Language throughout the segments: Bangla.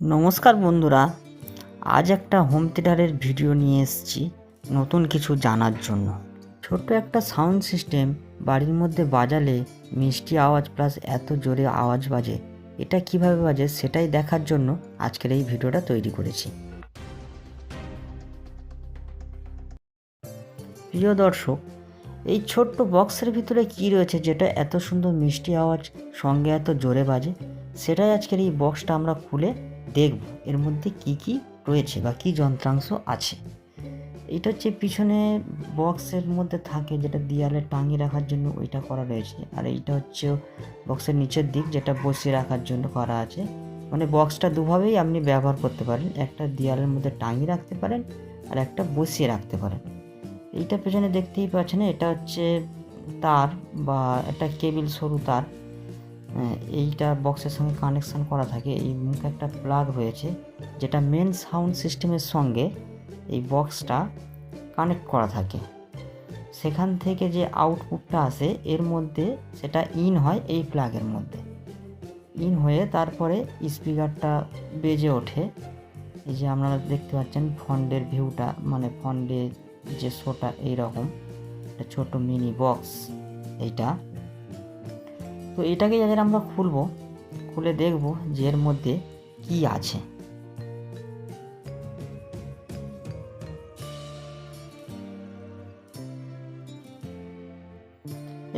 নমস্কার বন্ধুরা, আজ একটা হোম থিয়েটারের ভিডিও নিয়ে এসেছি নতুন কিছু জানার জন্য। ছোট্ট একটা সাউন্ড সিস্টেম বাড়ির মধ্যে বাজালে মিষ্টি আওয়াজ প্লাস এত জোরে আওয়াজ বাজে, এটা কিভাবে বাজে সেটাই দেখার জন্য আজকের এই ভিডিওটা তৈরি করেছি। প্রিয় দর্শক, এই ছোট্ট বক্সের ভিতরে কি রয়েছে যেটা এত সুন্দর মিষ্টি আওয়াজ সঙ্গে এত জোরে বাজে, সেটাই আজকের এই বক্সটা আমরা খুলে দেখব এর মধ্যে কি কি রয়েছে বা কি যন্ত্রাংশ আছে। এটা হচ্ছে পিছনে বক্সের মধ্যে থাকে যেটা দেয়ালে টাঙিয়ে রাখার জন্য ওইটা করা রয়েছে, আর এইটা হচ্ছে বক্সের নিচের দিক যেটা বসিয়ে রাখার জন্য করা আছে। মানে বক্সটা দুভাবেই আপনি ব্যবহার করতে পারেন, একটা দেয়ালের মধ্যে টাঙিয়ে রাখতে পারেন আর একটা বসিয়ে রাখতে পারেন। এইটা পেছনে দেখতেই পাচ্ছেন, এটা হচ্ছে তার বা একটা কেবিল, সরু তার। এইটা বক্সের সঙ্গে কানেকশান করা থাকে। এই মুখে একটা প্লাগ রয়েছে যেটা মেন সাউন্ড সিস্টেমের সঙ্গে এই বক্সটা কানেক্ট করা থাকে। সেখান থেকে যে আউটপুটটা আসে এর মধ্যে সেটা ইন হয় এই প্লাগের মধ্যে। ইন হয়ে তারপরে স্পিকারটা বেজে ওঠে। এই যে আপনারা দেখতে পাচ্ছেন ফন্ডের ভিউটা, মানে ফন্ডে যে শোটা এইরকম একটা ছোট মিনি বক্স এইটা। তো এটাকে যাদের আমরা খুলে দেখব যে এর মধ্যে কি আছে।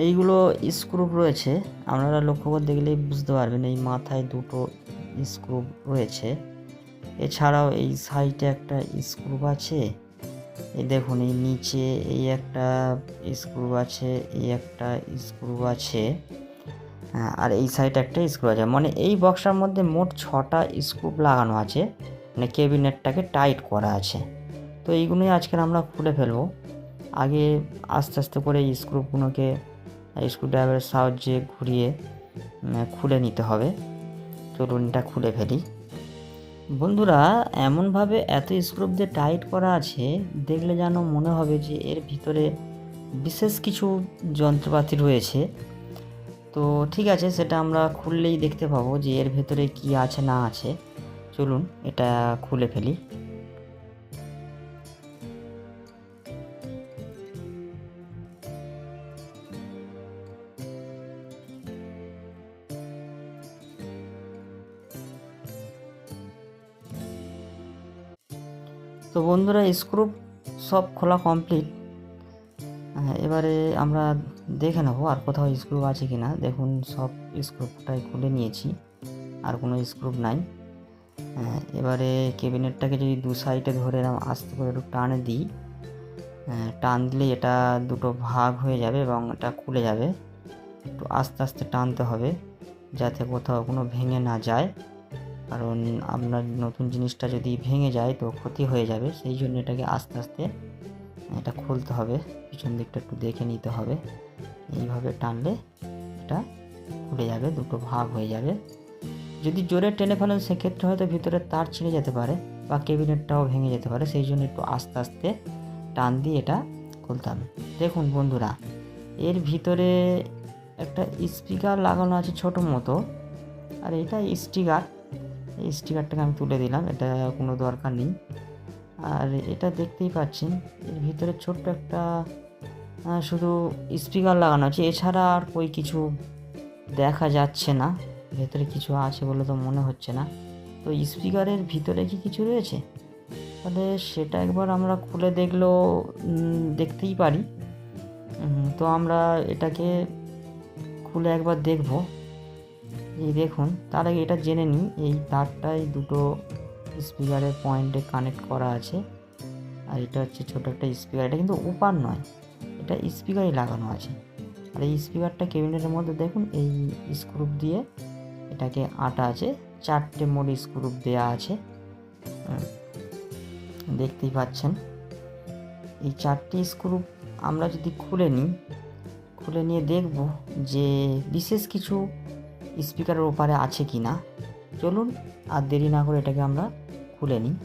এইগুলো স্ক্রু রয়েছে, আপনারা লক্ষ্য করে দেখলেই বুঝতে পারবেন এই মাথায় দুটো স্ক্রু রয়েছে। এছাড়াও এই সাইডে একটা স্ক্রু আছে, এই দেখুন এই নিচে এই একটা স্ক্রু আছে, এই একটা স্ক্রু আছে, আর এই সাইডে একটা স্ক্রু আছে। মানে এই বক্সটার মধ্যে মোট 6টা স্ক্রু লাগানো আছে, মানে ক্যাবিনেটটাকে টাইট করা আছে। তো এইগুলোই আজকে আমরা খুলে ফেলবো। আগে আস্তে আস্তে করে এই স্ক্রুগুলোকে স্ক্রুড্রাইভারের সাহায্যে ঘুরিয়ে খুলে নিতে হবে। চলুন এটা খুলে ফেলি। বন্ধুরা, এমনভাবে এত স্ক্রু দিয়ে টাইট করা আছে দেখলে যেন মনে হবে যে এর ভিতরে বিশেষ কিছু যন্ত্রপাতি রয়েছে। তো ঠিক আছে, সেটা আমরা খুললেই দেখতে পাবো যে এর ভেতরে কি আছে না আছে। চলুন এটা খুলে ফেলি। তো বন্ধুরা, স্ক্রু সব খোলা কমপ্লিট। এবারে আমরা দেখে নেবো আর কোথাও স্ক্রু আছে কি না। দেখুন সব স্ক্রুটাই খুলে নিয়েছি, আর কোনো স্ক্রু নাই। এবারে ক্যাবিনেটটাকে যদি দু সাইডে ধরে আস্তে করে একটু টানে দিই, টান দিলে এটা দুটো ভাগ হয়ে যাবে এবং এটা খুলে যাবে। একটু আস্তে আস্তে টানতে হবে যাতে কোথাও কোনো ভেঙে না যায়, কারণ আপনার নতুন জিনিসটা যদি ভেঙে যায় তো ক্ষতি হয়ে যাবে। সেই জন্য এটাকে আস্তে আস্তে এটা খুলতে হবে। পিছন দিকটা একটু দেখে নিতে হবে। এইভাবে টানলে এটা খুলে যাবে, দুটো ভাগ হয়ে যাবে। যদি জোরে টেনে ফেলেন সেক্ষেত্রে হয়তো ভিতরে তার ছিঁড়ে যেতে পারে বা ক্যাবিনেটটাও ভেঙে যেতে পারে। সেই জন্য একটু আস্তে আস্তে টান দিয়ে এটা খুলতে হবে। দেখুন বন্ধুরা, এর ভিতরে একটা স্পিকার লাগানো আছে ছোটো মতো, আর এটা স্টিকার। এই স্টিকারটাকে আমি তুলে দিলাম, এটা কোনো দরকার নেই। আর এটা দেখতেই পাচ্ছেন এর ভিতরে ছোট্ট একটা শুধু স্পিকার লাগানো আছে, এছাড়া আর কই কিছু দেখা যাচ্ছে না। ভেতরে কিছু আছে বলে তো মনে হচ্ছে না। তো স্পিকারের ভিতরে কি কিছু রয়েছে, তাহলে সেটা একবার আমরা খুলে দেখলেও দেখতেই পারি। তো আমরা এটাকে খুলে একবার দেখব। এই দেখুন, তার আগে এটা জেনে নিই এই তারটাই দুটো স্পিকারের পয়েন্টে কানেক্ট করা আছে। আর এটা হচ্ছে ছোটো একটা স্পিকার, এটা কিন্তু উপার নয়, এটা স্পিকারই লাগানো আছে। আর এই স্পিকারটা ক্যাবিনেটের মধ্যে দেখুন এই স্ক্রু দিয়ে এটাকে আটা আছে, 4টে মোট স্ক্রু দেওয়া আছে, দেখতেই পাচ্ছেন। এই 4টে স্ক্রু আমরা যদি খুলে নিয়ে দেখব যে বিশেষ কিছু স্পিকারের ওপারে আছে কি না। চলুন আর দেরি না করে এটাকে আমরা খুলে নিই।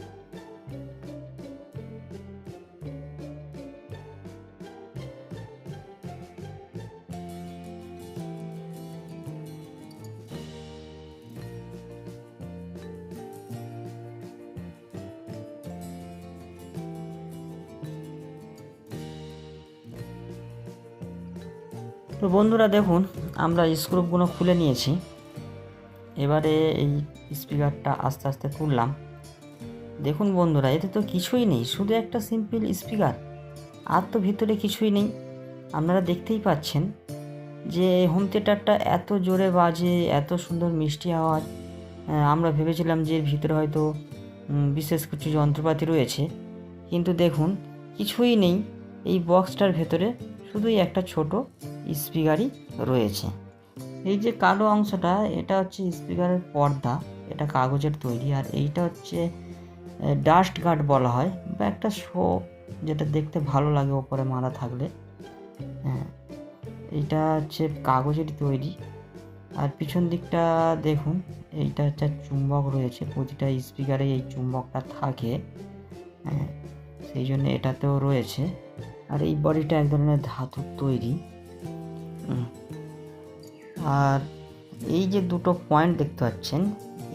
তো বন্ধুরা দেখুন, আমরা স্ক্রুপগুলো খুলে নিয়েছি। এবারে এই স্পিকারটা আস্তে আস্তে তুললাম। দেখুন বন্ধুরা, এতে তো কিছুই নেই, শুধু একটা সিম্পল স্পিকার, আর তো ভিতরে কিছুই নেই। আপনারা দেখতেই পাচ্ছেন যে হোম থিয়েটারটা এত জোরে বাজে, এত সুন্দর মিষ্টি আওয়াজ। আমরা ভেবেছিলাম যে এর ভিতরে হয়তো বিশেষ কিছু যন্ত্রপাতি রয়েছে, কিন্তু দেখুন কিছুই নেই। এই বক্সটার ভেতরে শুধুই একটা ছোট স্পিকারই রয়েছে। এই যে কালো অংশটা, এটা হচ্ছে স্পিকারের পর্দা, এটা কাগজের তৈরি। আর এইটা হচ্ছে ডাস্ট গার্ড বলা হয়, বা একটা শো, যেটা দেখতে ভালো লাগে ওপরে মারা থাকলে। হ্যাঁ, এইটা হচ্ছে কাগজের তৈরি। আর পিছন দিকটা দেখুন, এইটা হচ্ছে চুম্বক রয়েছে, প্রতিটা স্পিকারে এই চুম্বকটা থাকে। হ্যাঁ, সেই জন্য এটাতেও রয়েছে। আর এই বডিটা এক ধরনের ধাতুর তৈরি। আর এই যে দুটো পয়েন্ট দেখতে পাচ্ছেন,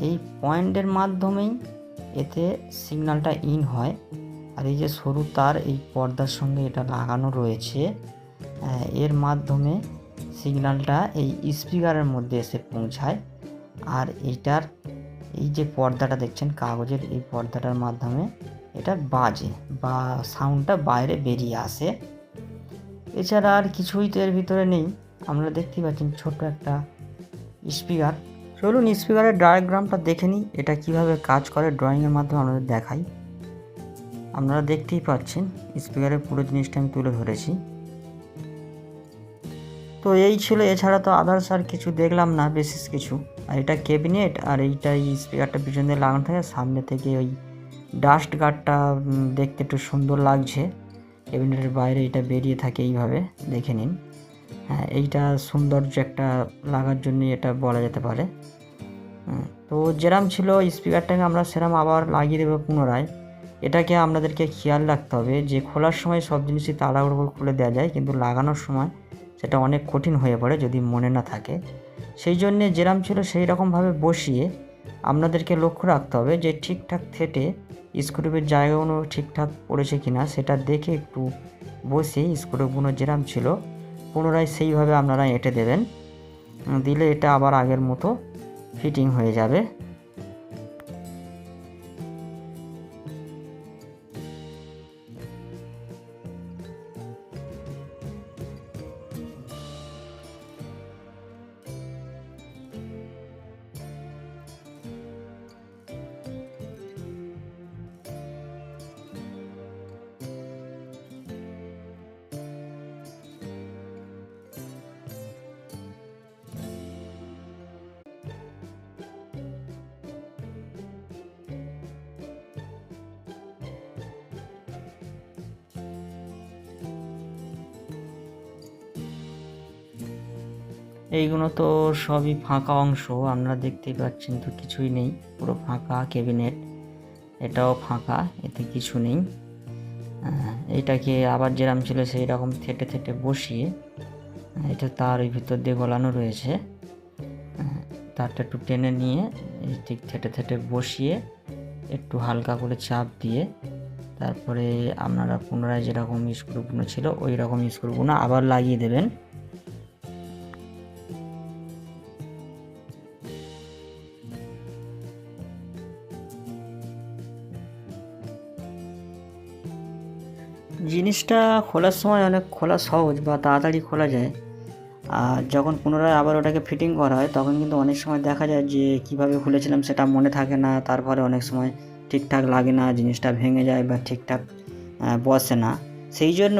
এই পয়েন্টের মাধ্যমেই এতে সিগন্যালটা ইন হয়। আর এই যে সরু তার এই পর্দার সঙ্গে এটা লাগানো রয়েছে, এর মাধ্যমে সিগন্যালটা এই স্পিকারের মধ্যে এসে পৌঁছায়। আর এইটার এই যে পর্দাটা দেখছেন কাগজের, এই পর্দাটার মাধ্যমে এটা বাজে বা সাউন্ডটা বাইরে বেরিয়ে আসে। এছাড়া আর কিছুই তো এর ভিতরে নেই। আমরা দেখতেই পাচ্ছেন ছোট একটা স্পিকার। চলুন স্পিকারের ডায়াগ্রামটা দেখে নিই, এটা কিভাবে কাজ করে ড্রয়িংয়ের মাধ্যমে আপনাদের দেখাই। আপনারা দেখতেই পাচ্ছেন স্পিকারের পুরো জিনিসটা আমি তুলে ধরেছি। তো এই ছিল, এছাড়া তো আদার্স আর কিছু দেখলাম না বিশেষ কিছু। আর এটা ক্যাবিনেট, আর এইটা এই স্পিকারটা পিছন দিয়ে লাগানো থাকে, সামনে থেকে ওই ডাস্ট গার্ডটা দেখতে একটু সুন্দর লাগছে। ক্যাবিনেটের বাইরে এটা বেরিয়ে থাকে এইভাবে, দেখে নিন। হ্যাঁ, এইটা সৌন্দর্য একটা লাগার জন্য এটা বলা যেতে পারে। তো যেরাম ছিল স্পিকারটাকে আমরা সেরাম আবার লাগিয়ে দেবো পুনরায়। এটাকে আপনাদেরকে খেয়াল রাখতে হবে যে খোলার সময় সব জিনিসই তাড়াহুড়ো করে খুলে দেওয়া যায়, কিন্তু লাগানোর সময় সেটা অনেক কঠিন হয়ে পড়ে যদি মনে না থাকে। সেই জন্যে যেরাম ছিল সেই রকমভাবে বসিয়ে আপনাদেরকে লক্ষ্য রাখতে হবে যে ঠিকঠাক থেটে স্ক্রুপের জায়গাগুলো ঠিকঠাক পড়েছে কিনা সেটা দেখে একটু বসে স্ক্রুপগুলো যেরাম ছিল পুনরায় সেইভাবে আপনারা এঁটে দেবেন। দিলে এটা আবার আগের মতো ফিটিং হয়ে যাবে। এইগুলো তো সবই ফাঁকা অংশ, আপনারা দেখতেই পাচ্ছেন, তো কিছুই নেই, পুরো ফাঁকা ক্যাবিনেট। এটাও ফাঁকা, এতে কিছু নেই। এইটাকে আবার যেরকম ছিল সেই রকম থেটে থেটে বসিয়ে, এটা তার ওই ভিতর দিয়ে গলানো রয়েছে, তারটা একটু টেনে নিয়ে এই ঠিক থেটে থেটে বসিয়ে একটু হালকা করে চাপ দিয়ে তারপরে আপনারা পুনরায় যেরকম স্ক্রুগুলো ছিল ওই রকম স্ক্রুগুলো আবার লাগিয়ে দেবেন। জিনিসটা খোলার সময় অনেক খোলা সহজ বা তাড়াতাড়ি খোলা যায়, আর যখন পুনরায় আবার ওটাকে ফিটিং করা হয় তখন কিন্তু অনেক সময় দেখা যায় যে কিভাবে খুলেছিলাম সেটা মনে থাকে না, তারপরে অনেক সময় ঠিকঠাক লাগে না, জিনিসটা ভেঙে যায় বা ঠিকঠাক বসে না। সেই জন্য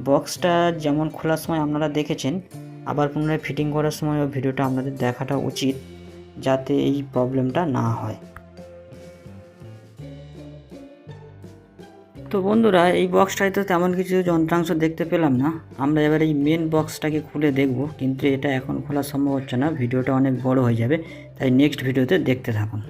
বক্সটা যেমন খোলার সময় আপনারা দেখেছেন, আবার পুনরায় ফিটিং করার সময় ওই ভিডিওটা আপনাদের দেখাটা উচিত, যাতে এই প্রবলেমটা না হয়। তো বন্ধুরা, এই বক্সটায় তো তেমন কিছু যন্ত্রাংশ দেখতে পেলাম না। আমরা এবার এই মেন বক্সটাকে খুলে দেখব, কিন্তু এটা এখন খোলা সম্ভব হচ্ছে না, ভিডিওটা অনেক বড় হয়ে যাবে, তাই নেক্সট ভিডিওতে দেখতে থাকুন।